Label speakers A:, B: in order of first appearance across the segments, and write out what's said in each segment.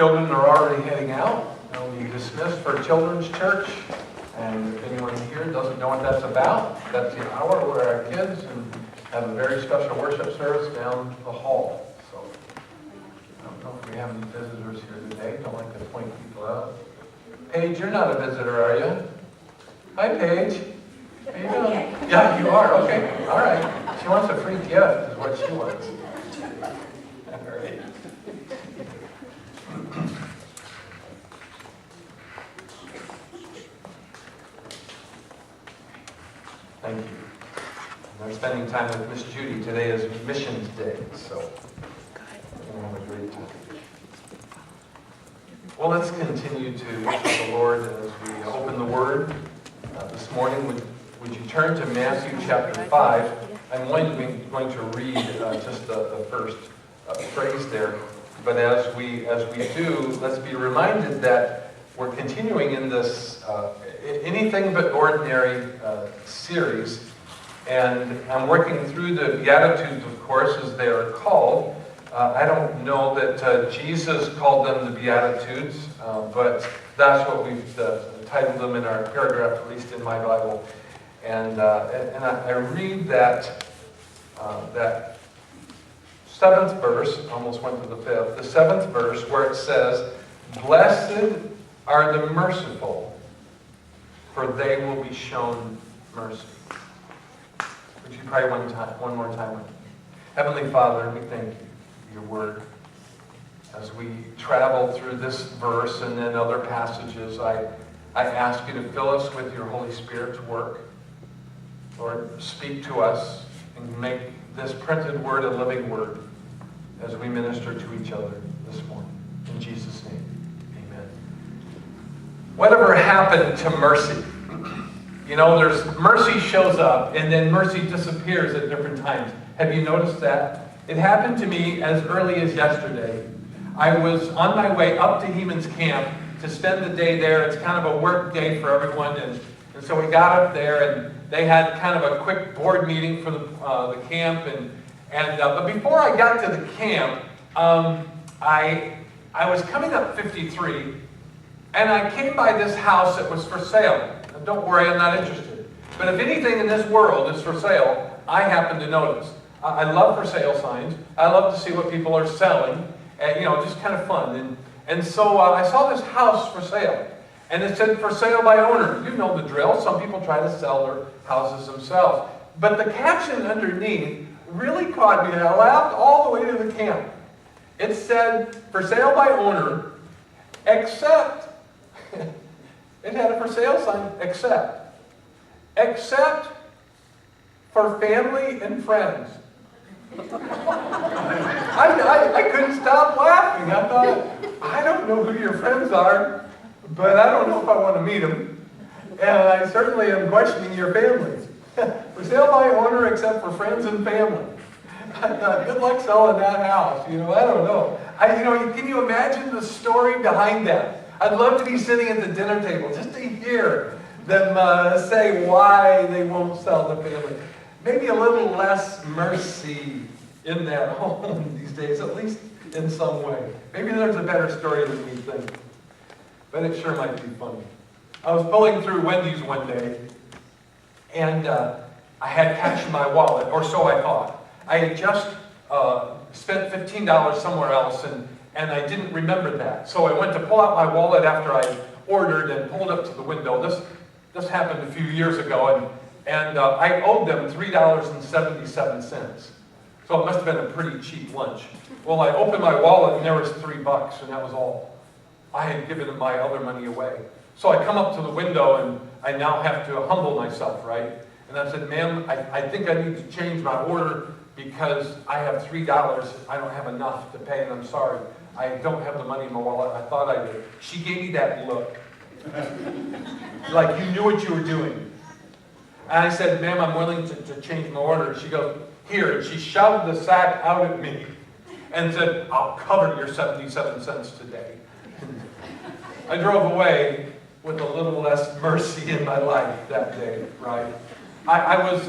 A: Children are already heading out. They'll be dismissed for Children's Church. And if anyone here doesn't know what that's about, that's the hour where our kids have a very special worship service down the hall. So I don't know if we have any visitors here today. Don't like to point people out. Paige, you're not a visitor, are you? Hi, Paige. How you doing? Yeah, you are. Okay. All right. She wants a free gift is what she wants. All right. Thank you. We're spending time with Miss Judy. Today is Missions Day, so we're going to have a great time. Well, let's continue to worship the Lord as we open the Word. This morning, would you turn to Matthew chapter 5? I'm going to read just the first phrase there. But as we do, let's be reminded that we're continuing in this Anything But Ordinary series. And I'm working through the Beatitudes, of course, as they are called. I don't know that Jesus called them the Beatitudes, but that's what we've titled them in our paragraph, at least in my Bible. And I read that seventh verse, almost went to the fifth, the seventh verse where it says, "Blessed are the merciful, for they will be shown mercy." Would you pray one more time with me? Heavenly Father, we thank you for your word. As we travel through this verse and then other passages, I ask you to fill us with your Holy Spirit's work. Lord, speak to us and make this printed word a living word as we minister to each other this morning. In Jesus' name, amen. Whatever happened to mercy? You know, there's mercy shows up and then mercy disappears at different times. Have you noticed that? It happened to me as early as yesterday. I was on my way up to Heman's Camp to spend the day there. It's kind of a work day for everyone, and so we got up there, and they had kind of a quick board meeting for the camp, but before I got to the camp, I was coming up 53, and I came by this house that was for sale. Now, don't worry, I'm not interested. But if anything in this world is for sale, I happen to notice. I love for sale signs. I love to see what people are selling, and just kind of fun. And so I saw this house for sale. And it said, "For sale by owner." You know the drill. Some people try to sell their houses themselves. But the caption underneath really caught me, and I laughed all the way to the camp. It said, "For sale by owner, except," it had a for sale sign, except for family and friends. I couldn't stop laughing. I thought, I don't know who your friends are, but I don't know if I want to meet them. And I certainly am questioning your families. For sale by owner except for friends and family. I thought, good luck selling that house. I don't know. Can you imagine the story behind that? I'd love to be sitting at the dinner table just to hear them say why they won't sell the family. Maybe a little less mercy in that home these days, at least in some way. Maybe there's a better story than we think. But it sure might be funny. I was pulling through Wendy's one day, and I had cash in my wallet, or so I thought. I had just spent $15 somewhere else, and I didn't remember that. So I went to pull out my wallet after I ordered and pulled up to the window. This happened a few years ago, and I owed them $3.77. So it must have been a pretty cheap lunch. Well, I opened my wallet, and there was $3, and that was all. I had given my other money away. So I come up to the window, and I now have to humble myself, right? And I said, "Ma'am, I think I need to change my order because I have $3. I don't have enough to pay, and I'm sorry. I don't have the money in my wallet. I thought I did." She gave me that look. Like you knew what you were doing. And I said, "Ma'am, I'm willing to change my order." She goes, "Here." And she shoved the sack out at me and said, "I'll cover your 77 cents today." I drove away with a little less mercy in my life that day, right? I was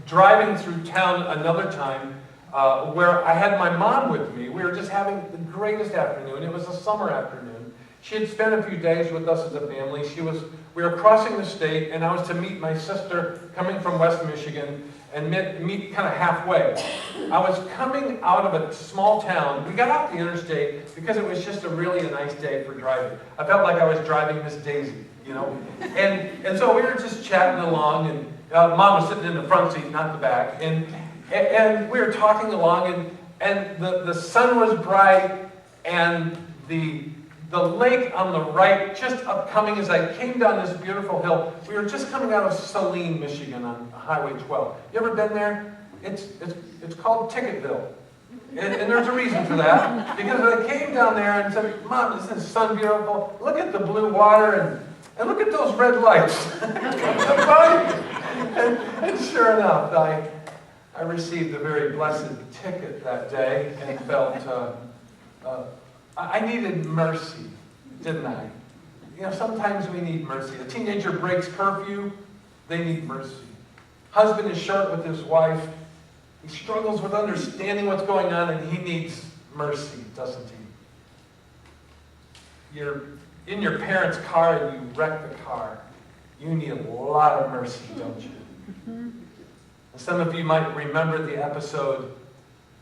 A: driving through town another time where I had my mom with me. We were just having the greatest afternoon. It was a summer afternoon. She had spent a few days with us as a family. We were crossing the state, and I was to meet my sister coming from West Michigan and meet kind of halfway. I was coming out of a small town. We got off the interstate because it was just a nice day for driving. I felt like I was driving Miss Daisy, you know. And so we were just chatting along, and Mom was sitting in the front seat, not the back. And we were talking along, and the sun was bright, and the lake on the right, just upcoming as I came down this beautiful hill. We were just coming out of Saline, Michigan on Highway 12. You ever been there? It's called Ticketville. And there's a reason for that. Because I came down there and said, Mom, isn't the sun beautiful? Look at the blue water and look at those red lights. and sure enough, I received a very blessed ticket that day and felt I needed mercy, didn't I? You know, sometimes we need mercy. A teenager breaks curfew, they need mercy. Husband is short with his wife. He struggles with understanding what's going on, and he needs mercy, doesn't he? You're in your parents' car and you wreck the car. You need a lot of mercy, don't you? And some of you might remember the episode.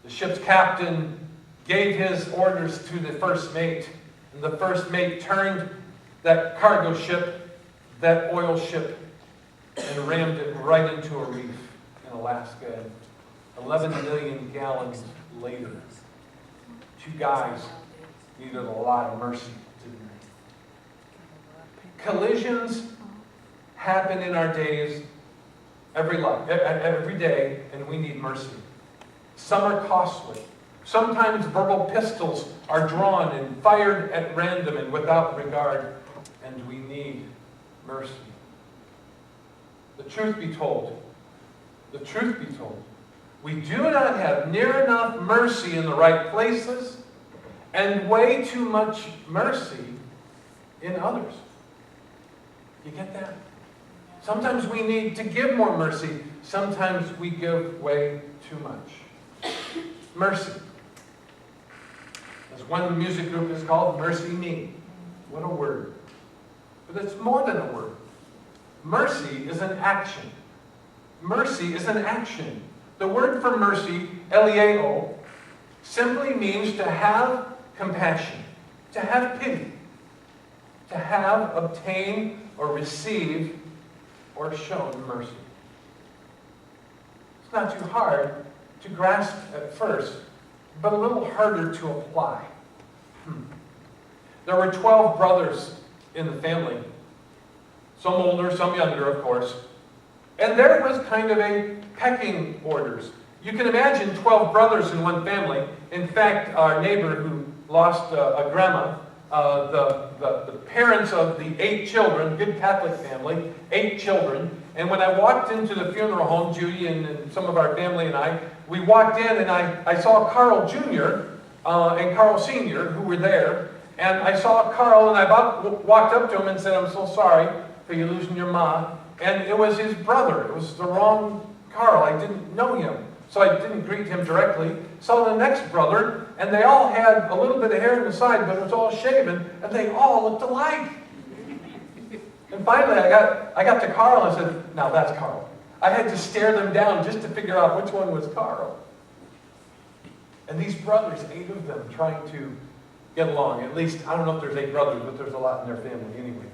A: The ship's captain gave his orders to the first mate, and the first mate turned that cargo ship, that oil ship, and rammed it right into a reef in Alaska. 11 million gallons later, two guys needed a lot of mercy, didn't they? Collisions happen in our days, every day, and we need mercy. Some are costly. Sometimes verbal pistols are drawn and fired at random and without regard, and we need mercy. The truth be told, we do not have near enough mercy in the right places and way too much mercy in others. You get that? Sometimes we need to give more mercy. Sometimes we give way too much. Mercy. As one music group is called, Mercy Me. What a word. But it's more than a word. Mercy is an action. Mercy is an action. The word for mercy, elieo, simply means to have compassion, to have pity, to have, obtain, or receive, or shown mercy. It's not too hard to grasp at first, but a little harder to apply. There were 12 brothers in the family. Some older, some younger, of course. And there was kind of a pecking orders. You can imagine 12 brothers in one family. In fact, our neighbor who lost a grandma, the parents of the 8 children, good Catholic family, 8 children. And when I walked into the funeral home, Judy and some of our family and I, we walked in and I saw Carl Jr. And Carl Sr. who were there. And I saw Carl and I walked up to him and said, I'm so sorry for you losing your ma. And it was his brother. It was the wrong Carl. I didn't know him. So I didn't greet him directly. Saw the next brother, and they all had a little bit of hair on the side, but it was all shaven, and they all looked alike. And finally, I got to Carl, and I said, now that's Carl. I had to stare them down just to figure out which one was Carl. And these brothers, 8 of them, trying to get along. At least, I don't know if there's 8 brothers, but there's a lot in their family anyway.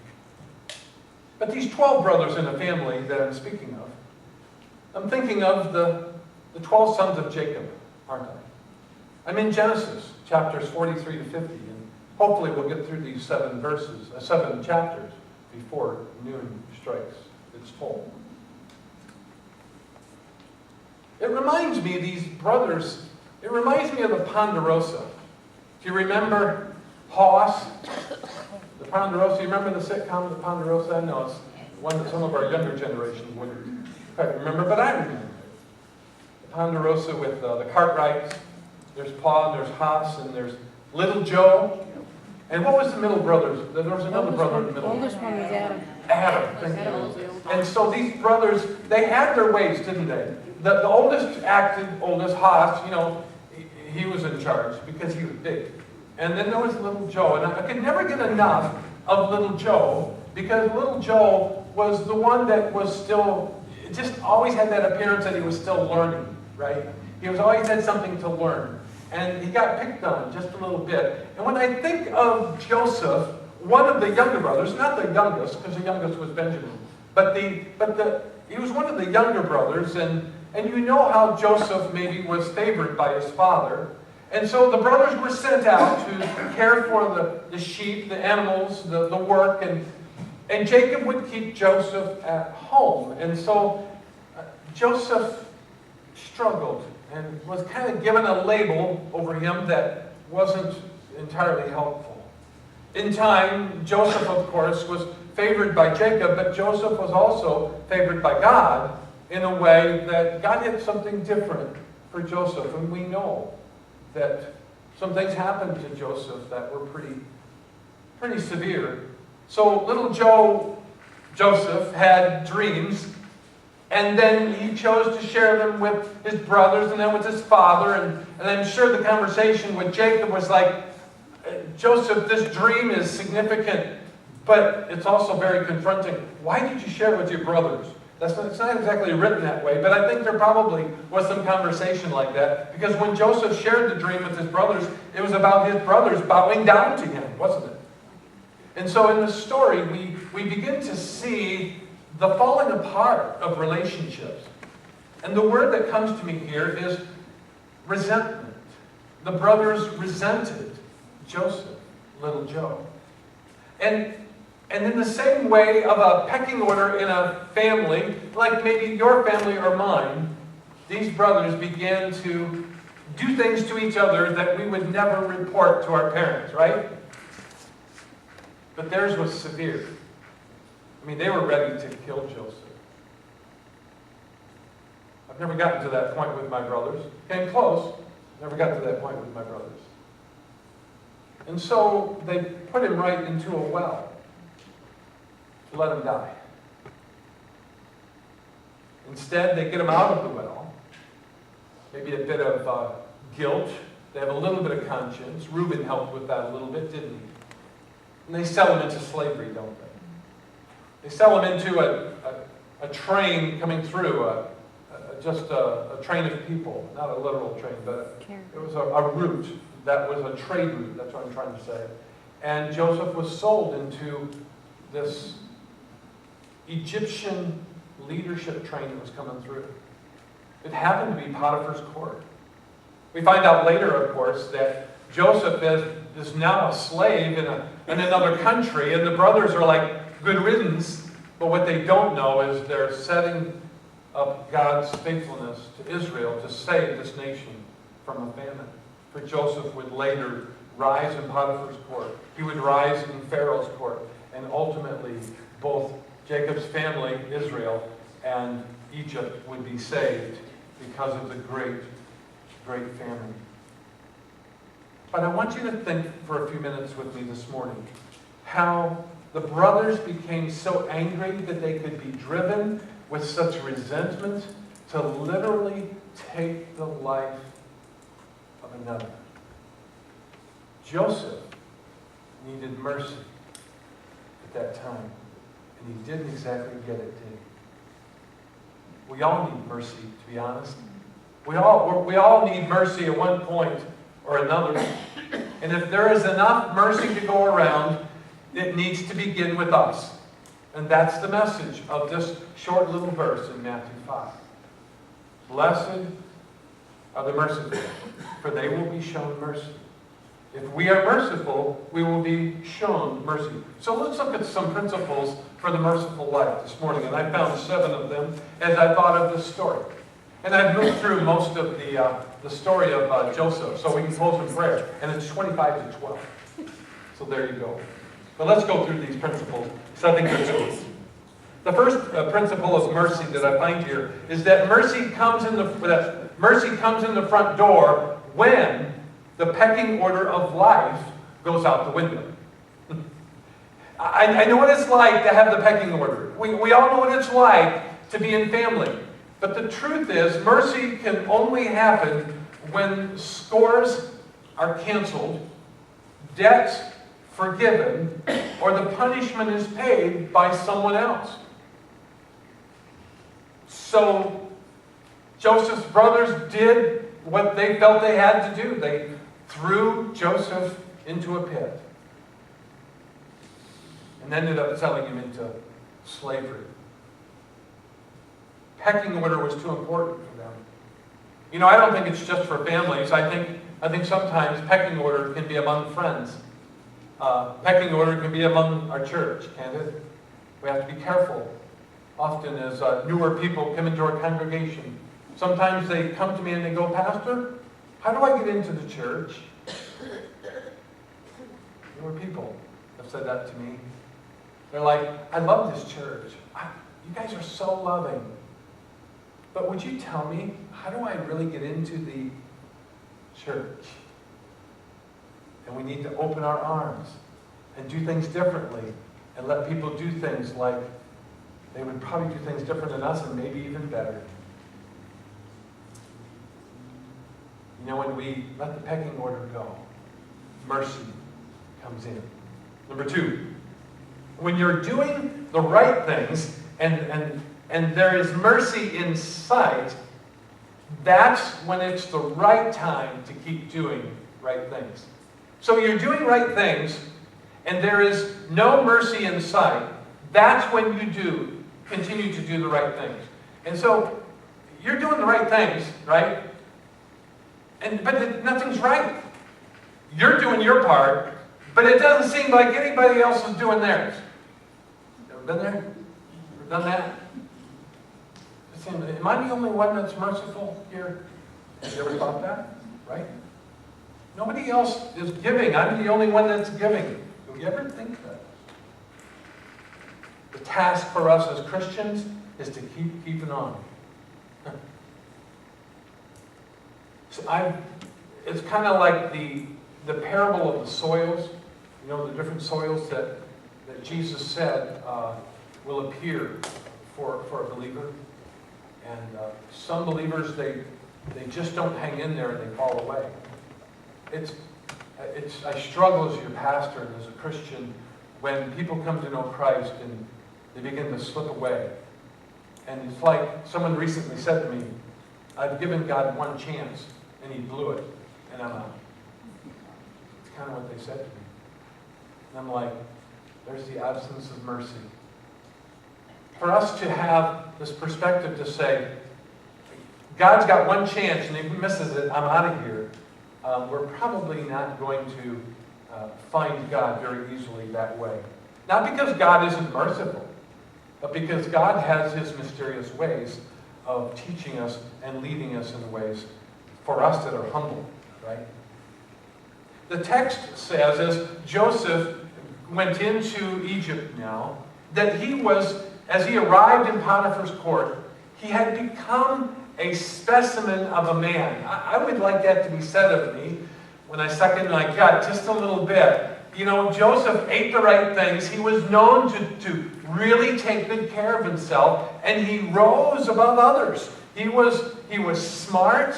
A: But these 12 brothers in a family that I'm speaking of, I'm thinking of the 12 sons of Jacob, aren't I? I'm in Genesis, chapters 43 to 50, and hopefully we'll get through these 7 chapters before noon strikes its toll. It reminds me of these brothers, it reminds me of the Ponderosa. Do you remember Hoss? The Ponderosa, you remember the sitcom, The Ponderosa? I know it's one that some of our younger generations wouldn't quite remember, but I remember. The Ponderosa with the Cartwrights. There's Pa and there's Hoss and there's Little Joe. And what was the middle brother's? There was another brother in the middle.
B: The oldest one was Adam.
A: Adam, thank
B: Adam was
A: you.
B: the oldest.
A: And so these brothers, they had their ways, didn't they? The oldest acted, Hoss, he was in charge because he was big. And then there was little Joe. And I could never get enough of little Joe because little Joe was the one that was still, just always had that appearance that he was still learning, right? He was always had something to learn. And he got picked on just a little bit. And when I think of Joseph, one of the younger brothers, not the youngest, because the youngest was Benjamin, but he was one of the younger brothers, and you know how Joseph maybe was favored by his father. And so the brothers were sent out to care for the sheep, the animals, the work, and Jacob would keep Joseph at home. And so Joseph struggled and was kind of given a label over him that wasn't entirely helpful. In time, Joseph, of course, was favored by Jacob, but Joseph was also favored by God in a way that God had something different for Joseph. And we know that some things happened to Joseph that were pretty severe. So little Joseph had dreams, and then he chose to share them with his brothers and then with his father. And I'm sure the conversation with Jacob was like, Joseph, this dream is significant, but it's also very confronting. Why did you share it with your brothers? It's not exactly written that way, but I think there probably was some conversation like that. Because when Joseph shared the dream with his brothers, it was about his brothers bowing down to him, wasn't it? And so in the story, we begin to see the falling apart of relationships. And the word that comes to me here is resentment. The brothers resented Joseph, little Joe. And in the same way of a pecking order in a family, like maybe your family or mine, these brothers began to do things to each other that we would never report to our parents, right? But theirs was severe. I mean, they were ready to kill Joseph. I've never gotten to that point with my brothers. Came close, never got to that point with my brothers. And so they put him right into a well to let him die. Instead, they get him out of the well. Maybe a bit of guilt. They have a little bit of conscience. Reuben helped with that a little bit, didn't he? And they sell him into slavery, don't they? They sell him into a train coming through, just a train of people. Not a literal train, but it was a route. That was a trade route, that's what I'm trying to say. And Joseph was sold into this Egyptian leadership train that was coming through. It happened to be Potiphar's court. We find out later, of course, that Joseph is now a slave in another country, and the brothers are like, good riddance, but what they don't know is they're setting up God's faithfulness to Israel to save this nation from a famine. For Joseph would later rise in Potiphar's court. He would rise in Pharaoh's court. And ultimately, both Jacob's family, Israel, and Egypt would be saved because of the great, great famine. But I want you to think for a few minutes with me this morning how the brothers became so angry that they could be driven with such resentment to literally take the life of another. Joseph needed mercy at that time, and he didn't exactly get it, did he? We all need mercy, to be honest. We all need mercy at one point or another. And if there is enough mercy to go around, it needs to begin with us. And that's the message of this short little verse in Matthew 5. Blessed are the merciful, for they will be shown mercy. If we are merciful, we will be shown mercy. So let's look at some principles for the merciful life this morning. And I found 7 of them as I thought of this story. And I've moved through most of the story of Joseph, so we can close in prayer. And it's 25 to 12. So there you go. But let's go through these principles, 7 principles. The first principle of mercy that I find here is that mercy comes in the front door when the pecking order of life goes out the window. I know what it's like to have the pecking order. We all know what it's like to be in family. But the truth is, mercy can only happen when scores are canceled, debts forgiven, or the punishment is paid by someone else. So Joseph's brothers did what they felt they had to do. They threw Joseph into a pit and ended up selling him into slavery. Pecking order was too important for them. You know, I don't think it's just for families. I think sometimes pecking order can be among friends. Pecking order can be among our church, can't it? We have to be careful. Often as newer people come into our congregation, sometimes they come to me and they go, "Pastor, how do I get into the church?" Newer people have said that to me. They're like, "I love this church. You guys are so loving. But would you tell me, how do I really get into the church?" And we need to open our arms and do things differently and let people do things like they would probably do things different than us and maybe even better. You know, when we let the pecking order go, mercy comes in. Number 2, when you're doing the right things and there is mercy in sight, that's when it's the right time to keep doing right things. So you're doing right things, and there is no mercy in sight. That's when you continue to do the right things. And so you're doing the right things, right? But nothing's right. You're doing your part, but it doesn't seem like anybody else is doing theirs. Ever been there? Ever done that? Am I the only one that's merciful here? Have you ever thought that? Right? Nobody else is giving. I'm the only one that's giving. Do we ever think that? The task for us as Christians is to keep keeping on. So it's kind of like the parable of the soils. You know, the different soils that Jesus said will appear for a believer. And some believers, they just don't hang in there and they fall away. I struggle as your pastor and as a Christian when people come to know Christ and they begin to slip away. And it's like someone recently said to me, "I've given God one chance and he blew it, and I'm out." It's kind of what they said to me. And I'm like, there's the absence of mercy. For us to have this perspective to say, God's got one chance, and if he misses it, I'm out of here. We're probably not going to find God very easily that way. Not because God isn't merciful, but because God has his mysterious ways of teaching us and leading us in ways for us that are humble, right? The text says, as Joseph went into Egypt now, that he was, as he arrived in Potiphar's court, he had become a specimen of a man. I would like that to be said of me when I suck in my gut just a little bit. You know, Joseph ate the right things. He was known to really take good care of himself, and he rose above others. He was smart,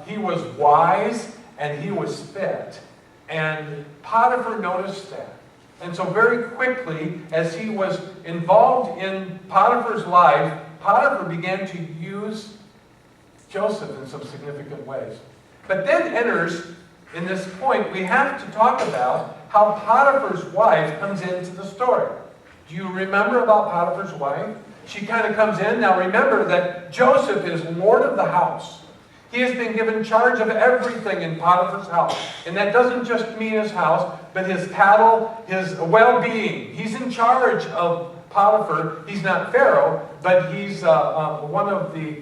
A: he was wise, and he was fit. And Potiphar noticed that. And so very quickly, as he was involved in Potiphar's life, Potiphar began to use Joseph in some significant ways. But then enters, in this point, we have to talk about how Potiphar's wife comes into the story. Do you remember about Potiphar's wife? She kind of comes in. Now remember that Joseph is Lord of the house. He has been given charge of everything in Potiphar's house. And that doesn't just mean his house, but his cattle, his well-being. He's in charge of Potiphar. He's not Pharaoh, but he's one of the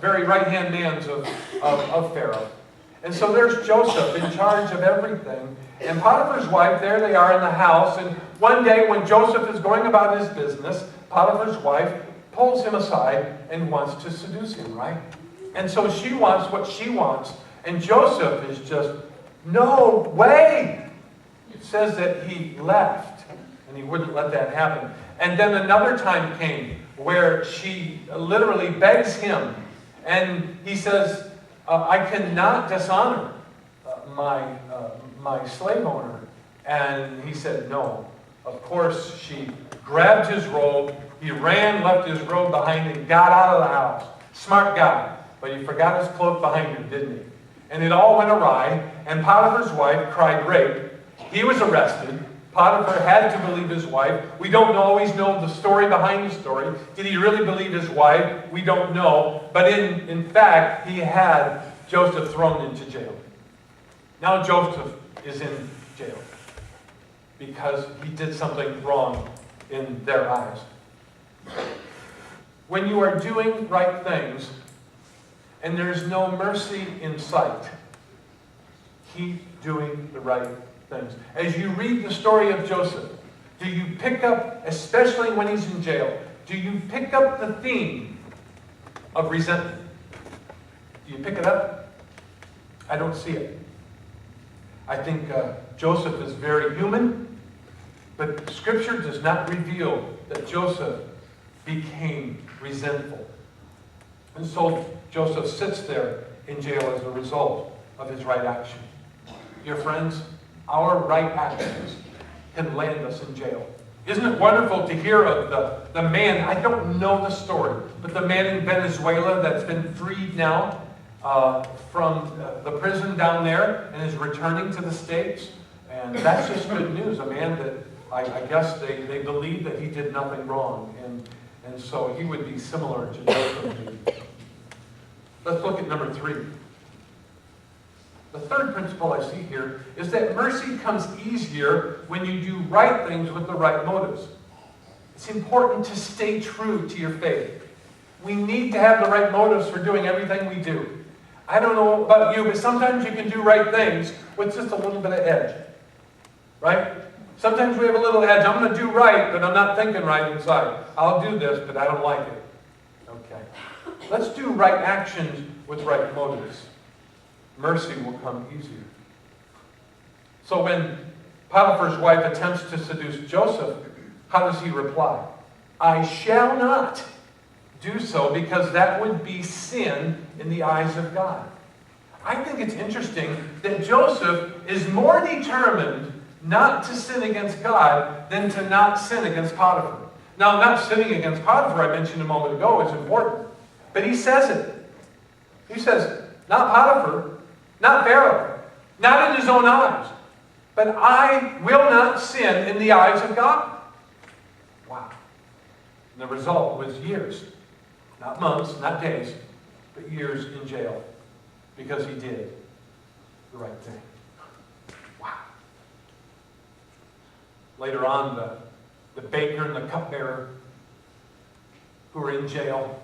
A: very right-hand mans of Pharaoh. And so there's Joseph in charge of everything. And Potiphar's wife, there they are in the house. And one day when Joseph is going about his business, Potiphar's wife pulls him aside and wants to seduce him, right? And so she wants what she wants. And Joseph is just, no way. says that he left, and he wouldn't let that happen. And then another time came where she literally begs him, and he says, I cannot dishonor my slave owner. And he said, no. Of course, she grabbed his robe. He ran, left his robe behind, and got out of the house. Smart guy. But he forgot his cloak behind him, didn't he? And it all went awry, and Potiphar's wife cried rape. He was arrested. Potiphar had to believe his wife. We don't always know the story behind the story. Did he really believe his wife? We don't know. But in fact, he had Joseph thrown into jail. Now Joseph is in jail because he did something wrong in their eyes. When you are doing right things and there's no mercy in sight, keep doing the right things. As you read the story of Joseph, do you pick up, especially when he's in jail, do you pick up the theme of resentment? Do you pick it up? I don't see it. I think Joseph is very human, but Scripture does not reveal that Joseph became resentful. And so Joseph sits there in jail as a result of his right action. Dear friends, our right actions can land us in jail. Isn't it wonderful to hear of the man, I don't know the story, but the man in Venezuela that's been freed now from the prison down there and is returning to the States? And that's just good news. A man that I guess they believe that he did nothing wrong. And so he would be similar to Joseph. Let's look at number 3. The third principle I see here is that mercy comes easier when you do right things with the right motives. It's important to stay true to your faith. We need to have the right motives for doing everything we do. I don't know about you, but sometimes you can do right things with just a little bit of edge. Right? Sometimes we have a little edge. I'm going to do right, but I'm not thinking right inside. I'll do this, but I don't like it. Okay. Let's do right actions with right motives. Mercy will come easier. So when Potiphar's wife attempts to seduce Joseph, how does he reply? I shall not do so because that would be sin in the eyes of God. I think it's interesting that Joseph is more determined not to sin against God than to not sin against Potiphar. Now, not sinning against Potiphar, I mentioned a moment ago, is important. But he says it. He says, not Potiphar, not Pharaoh, not in his own eyes, but I will not sin in the eyes of God. Wow. And the result was years, not months, not days, but years in jail because he did the right thing. Wow. Later on, the baker and the cupbearer who were in jail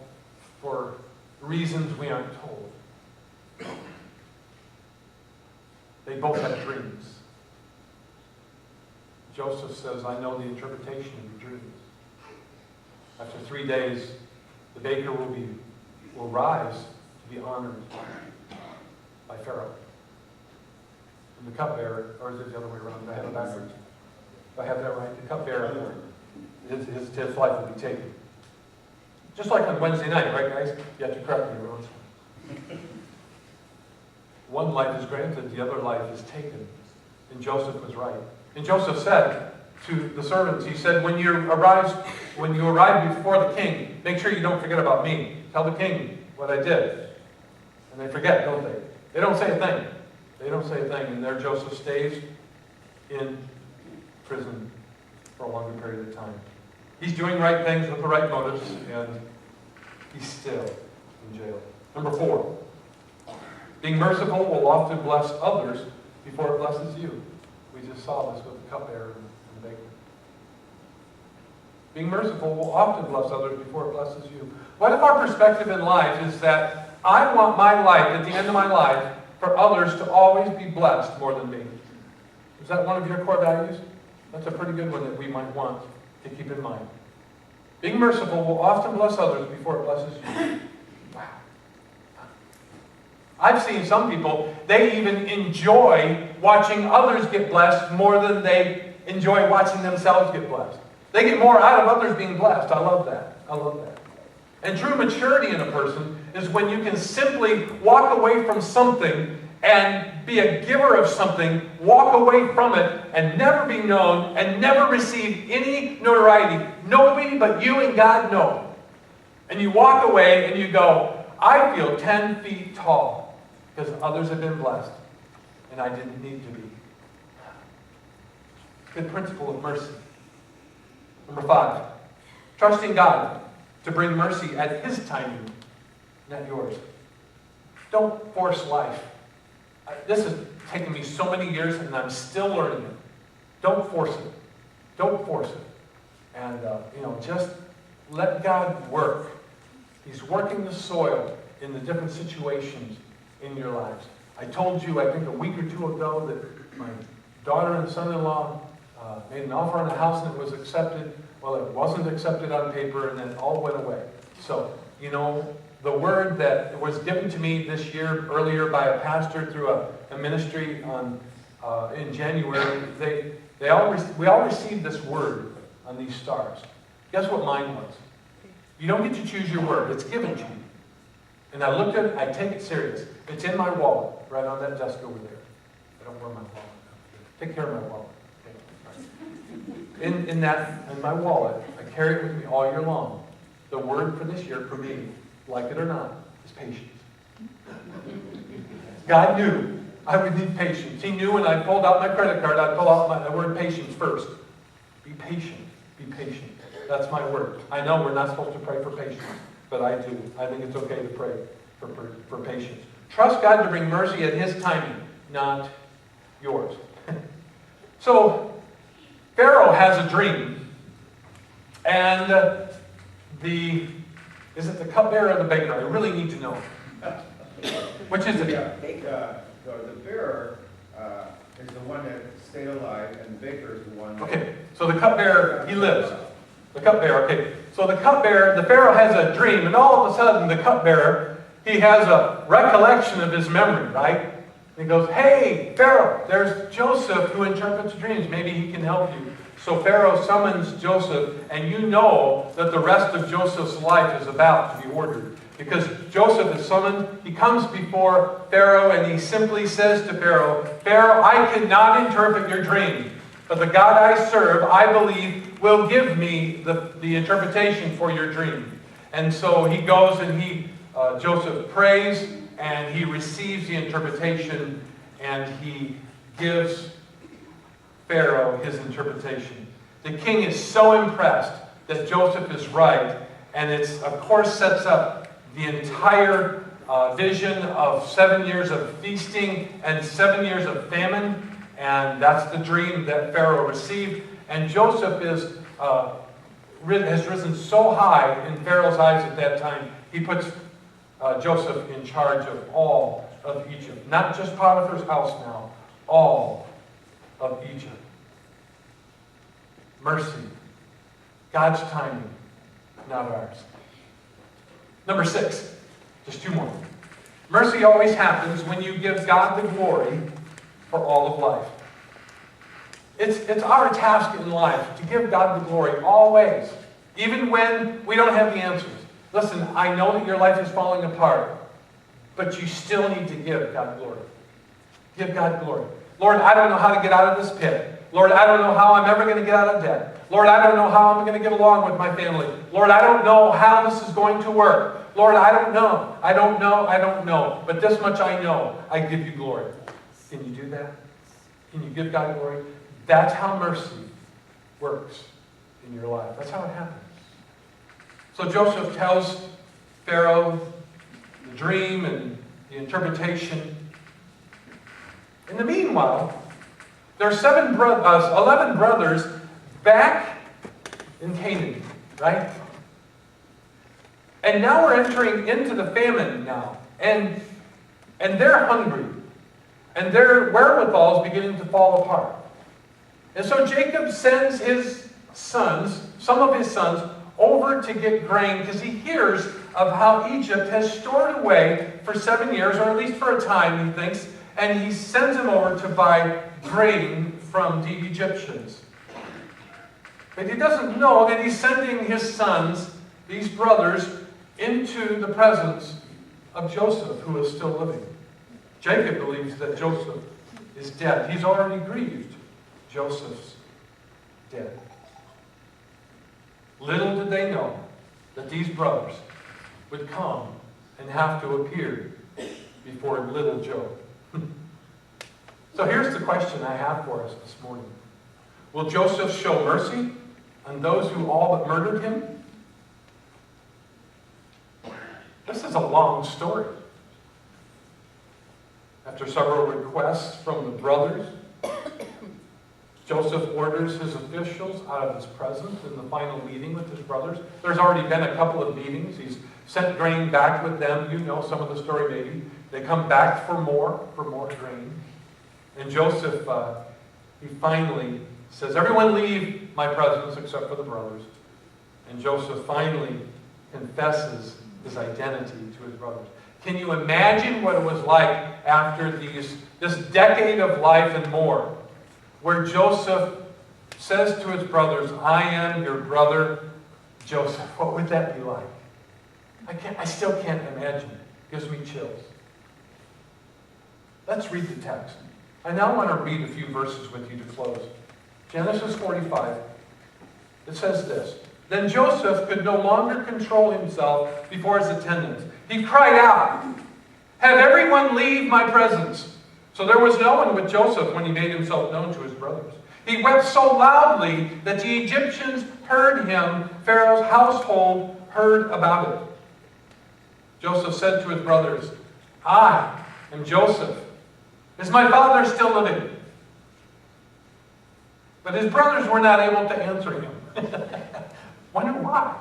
A: for reasons we aren't told. They both had dreams. Joseph says, I know the interpretation of your dreams. After 3 days, the baker will rise to be honored by Pharaoh. And the cupbearer, or is it the other way around? I have it backwards. If I have that right, the cupbearer, his life will be taken. Just like on Wednesday night, right, guys? You have to correct me every once in a while. One life is granted, the other life is taken. And Joseph was right. And Joseph said to the servants, he said, when you arrive before the king, make sure you don't forget about me. Tell the king what I did. And they forget, don't they? They don't say a thing. They don't say a thing. And there Joseph stays in prison for a longer period of time. He's doing right things with the right motives, and he's still in jail. Number 4. Being merciful will often bless others before it blesses you. We just saw this with the cupbearer and the baker. Being merciful will often bless others before it blesses you. What if our perspective in life is that I want my life, at the end of my life, for others to always be blessed more than me? Is that one of your core values? That's a pretty good one that we might want to keep in mind. Being merciful will often bless others before it blesses you. Wow. I've seen some people, they even enjoy watching others get blessed more than they enjoy watching themselves get blessed. They get more out of others being blessed. I love that. I love that. And true maturity in a person is when you can simply walk away from something and be a giver of something, walk away from it, and never be known, and never receive any notoriety. Nobody but you and God know. And you walk away and you go, I feel 10 feet tall because others have been blessed, and I didn't need to be. Good principle of mercy. Number 5, trusting God to bring mercy at His timing, not yours. Don't force life. This has taken me so many years, and I'm still learning it. Don't force it. Don't force it. And, just let God work. He's working the soil in the different situations in your lives. I told you, I think a week or two ago, that my daughter and son-in-law made an offer on a house and it was accepted. Well, it wasn't accepted on paper, and then it all went away. So, the word that was given to me this year, earlier by a pastor through a ministry in January, we all received this word on these stars. Guess what mine was? You don't get to choose your word. It's given to you. And I looked at it, I take it serious. It's in my wallet, right on that desk over there. I don't wear my wallet. Take care of my wallet. Okay. In my wallet, I carry it with me all year long. The word for this year for me, like it or not, is patience. God knew I would need patience. He knew when I pulled out my credit card, I'd pull out the word patience first. Be patient. Be patient. That's my word. I know we're not supposed to pray for patience, but I do. I think it's okay to pray for patience. Trust God to bring mercy at His timing, not yours. So, Pharaoh has a dream, and is it the cupbearer or the baker? I really need to know. Which is it?
B: The bearer is the one that stayed alive, and the baker is the one that...
A: Okay, so the cupbearer, he lives. The cupbearer, okay. So the cupbearer, the Pharaoh has a dream, and all of a sudden the cupbearer, he has a recollection of his memory, right? And he goes, hey, Pharaoh, there's Joseph who interprets dreams. Maybe he can help you. So Pharaoh summons Joseph, and you know that the rest of Joseph's life is about to be ordered. Because Joseph is summoned, he comes before Pharaoh, and he simply says to Pharaoh, Pharaoh, I cannot interpret your dream, but the God I serve, I believe, will give me the interpretation for your dream. And so he goes and Joseph prays, and he receives the interpretation, and he gives Pharaoh his interpretation. The king is so impressed that Joseph is right, and it, of course, sets up the entire vision of 7 years of feasting and 7 years of famine, and that's the dream that Pharaoh received. And Joseph has risen so high in Pharaoh's eyes at that time, he puts Joseph in charge of all of Egypt. Not just Potiphar's house now, all of Egypt. Mercy. God's timing, not ours. Number 6, just 2 more. Mercy always happens when you give God the glory for all of life. It's our task in life to give God the glory always, even when we don't have the answers. Listen, I know that your life is falling apart, but you still need to give God glory. Give God glory. Lord, I don't know how to get out of this pit. Lord, I don't know how I'm ever going to get out of debt. Lord, I don't know how I'm going to get along with my family. Lord, I don't know how this is going to work. Lord, I don't know. I don't know. I don't know. But this much I know. I give you glory. Can you do that? Can you give God glory? That's how mercy works in your life. That's how it happens. So Joseph tells Pharaoh the dream and the interpretation. In the meanwhile, there are 11 brothers back in Canaan, right? And now we're entering into the famine now. And they're hungry. And their wherewithal is beginning to fall apart. And so Jacob sends his sons, some of his sons, over to get grain because he hears of how Egypt has stored away for 7 years, or at least for a time, he thinks, and he sends him over to buy grain from the Egyptians. But he doesn't know that he's sending his sons, these brothers, into the presence of Joseph, who is still living. Jacob believes that Joseph is dead. He's already grieved. Joseph's dead. Little did they know that these brothers would come and have to appear before little Joe. So here's the question I have for us this morning. Will Joseph show mercy on those who all but murdered him? This is a long story. After several requests from the brothers, Joseph orders his officials out of his presence in the final meeting with his brothers. There's already been a couple of meetings. He's sent grain back with them. You know some of the story maybe. They come back for more grain. And Joseph, he finally says, everyone leave my presence except for the brothers. And Joseph finally confesses his identity to his brothers. Can you imagine what it was like after this decade of life and more, where Joseph says to his brothers, I am your brother Joseph? What would that be like? I still can't imagine it. It gives me chills. Let's read the text. I now want to read a few verses with you to close. Genesis 45. It says this. Then Joseph could no longer control himself before his attendants. He cried out, have everyone leave my presence. So there was no one with Joseph when he made himself known to his brothers. He wept so loudly that the Egyptians heard him. Pharaoh's household heard about it. Joseph said to his brothers, I am Joseph. Is my father still living? But his brothers were not able to answer him. Wonder why?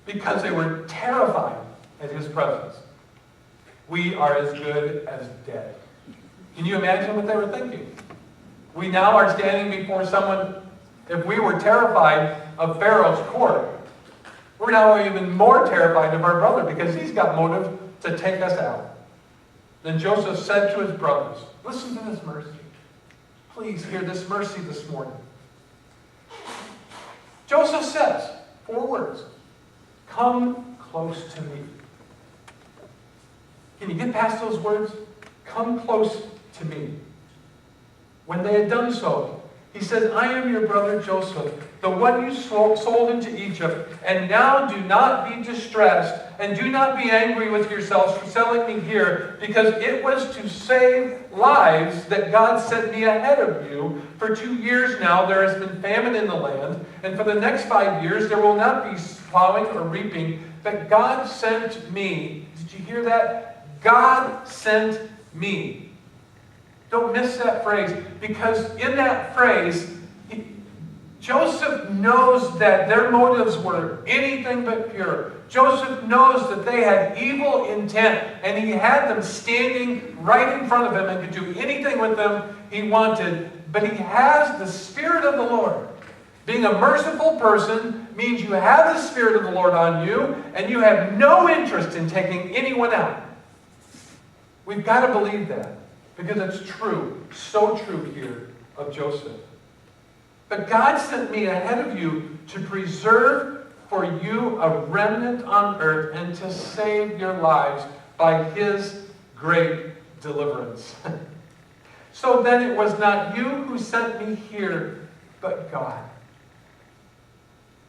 A: Because they were terrified at his presence. We are as good as dead. Can you imagine what they were thinking? We now are standing before someone, if we were terrified of Pharaoh's court, we're now even more terrified of our brother because he's got motive to take us out. Then Joseph said to his brothers, listen to this mercy. Please hear this mercy this morning. Joseph says, 4 words, come close to me. Can you get past those words? Come close to me. When they had done so, he said, I am your brother Joseph, the one you sold into Egypt. And now do not be distressed, and do not be angry with yourselves for selling me here, because it was to save lives that God sent me ahead of you. For 2 years now there has been famine in the land, and for the next 5 years there will not be plowing or reaping. But God sent me. Did you hear that? God sent me. Don't miss that phrase, because in that phrase, Joseph knows that their motives were anything but pure. Joseph knows that they had evil intent, and he had them standing right in front of him and could do anything with them he wanted. But he has the Spirit of the Lord. Being a merciful person means you have the Spirit of the Lord on you, and you have no interest in taking anyone out. We've got to believe that, because it's true, so true here of Joseph. But God sent me ahead of you to preserve for you a remnant on earth and to save your lives by His great deliverance. So then it was not you who sent me here, but God.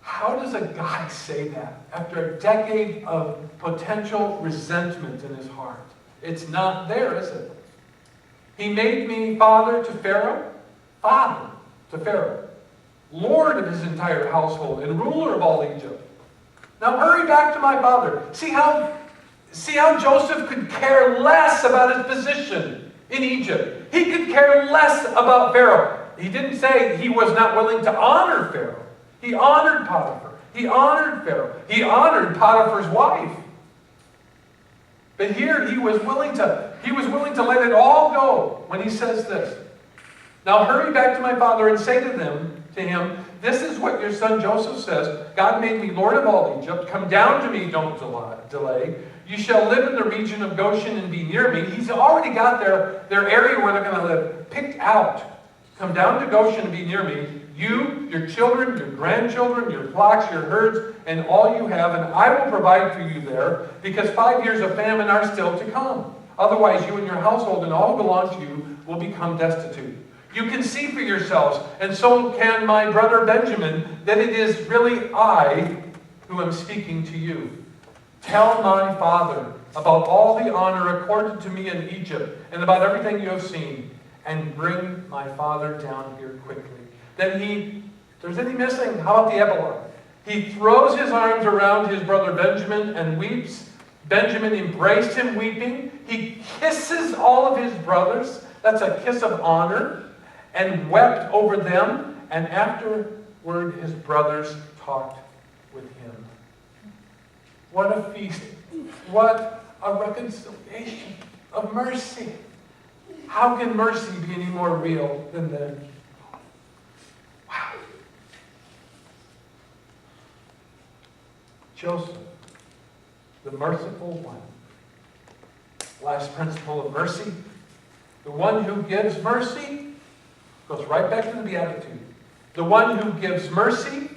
A: How does a guy say that after a decade of potential resentment in his heart? It's not there, is it? He made me father to Pharaoh, Lord of his entire household, and ruler of all Egypt. Now hurry back to my father. See how Joseph could care less about his position in Egypt. He could care less about Pharaoh. He didn't say he was not willing to honor Pharaoh. He honored Potiphar. He honored Pharaoh. He honored Potiphar's wife. But here he was willing to let it all go when he says this. Now hurry back to my father and say to him, this is what your son Joseph says. God made me Lord of all Egypt. Come down to me, don't delay. You shall live in the region of Goshen and be near me. He's already got their area where they're going to live picked out. Come down to Goshen and be near me. You, your children, your grandchildren, your flocks, your herds, and all you have, and I will provide for you there, because 5 years of famine are still to come. Otherwise, you and your household and all who belong to you will become destitute. You can see for yourselves, and so can my brother Benjamin, that it is really I who am speaking to you. Tell my father about all the honor accorded to me in Egypt, and about everything you have seen, and bring my father down here quickly. Then there's any missing? How about the epilogue? He throws his arms around his brother Benjamin and weeps. Benjamin embraced him weeping. He kisses all of his brothers. That's a kiss of honor. And wept over them. And afterward his brothers talked with him. What a feast. What a reconciliation of mercy. How can mercy be any more real than that? Wow. Joseph, the merciful one. Last principle of mercy. The one who gives mercy goes right back to the Beatitude. The one who gives mercy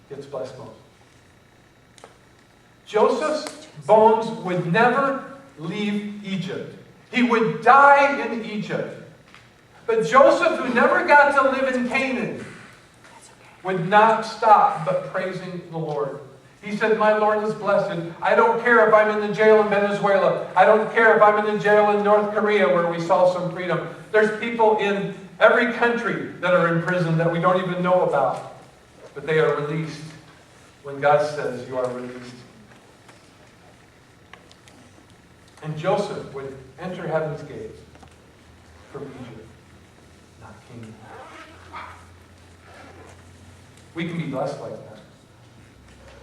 A: gets blessed most. Joseph's bones would never leave Egypt. He would die in Egypt. But Joseph, who never got to live in Canaan, would not stop but praising the Lord. He said, my Lord is blessed. I don't care if I'm in the jail in Venezuela. I don't care if I'm in the jail in North Korea where we saw some freedom. There's people in every country that are in prison that we don't even know about. But they are released when God says you are released. And Joseph would enter heaven's gates from Egypt, not Canaan. Wow. We can be blessed like that.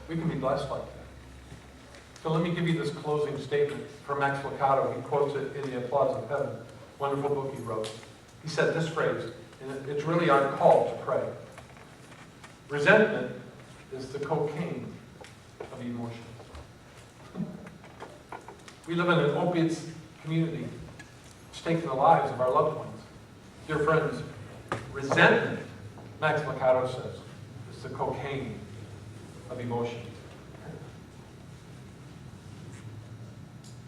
A: We can be blessed like that. So let me give you this closing statement from Max Lucado. He quotes it in The Applause of Heaven. Wonderful book he wrote. He said this phrase, and it's really our call to pray. Resentment is the cocaine of emotions. We live in an opiates community. It's taking the lives of our loved ones. Dear friends, resentment, Max Lucado says, is the cocaine of emotions.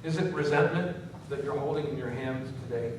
A: Is it resentment that you're holding in your hands today?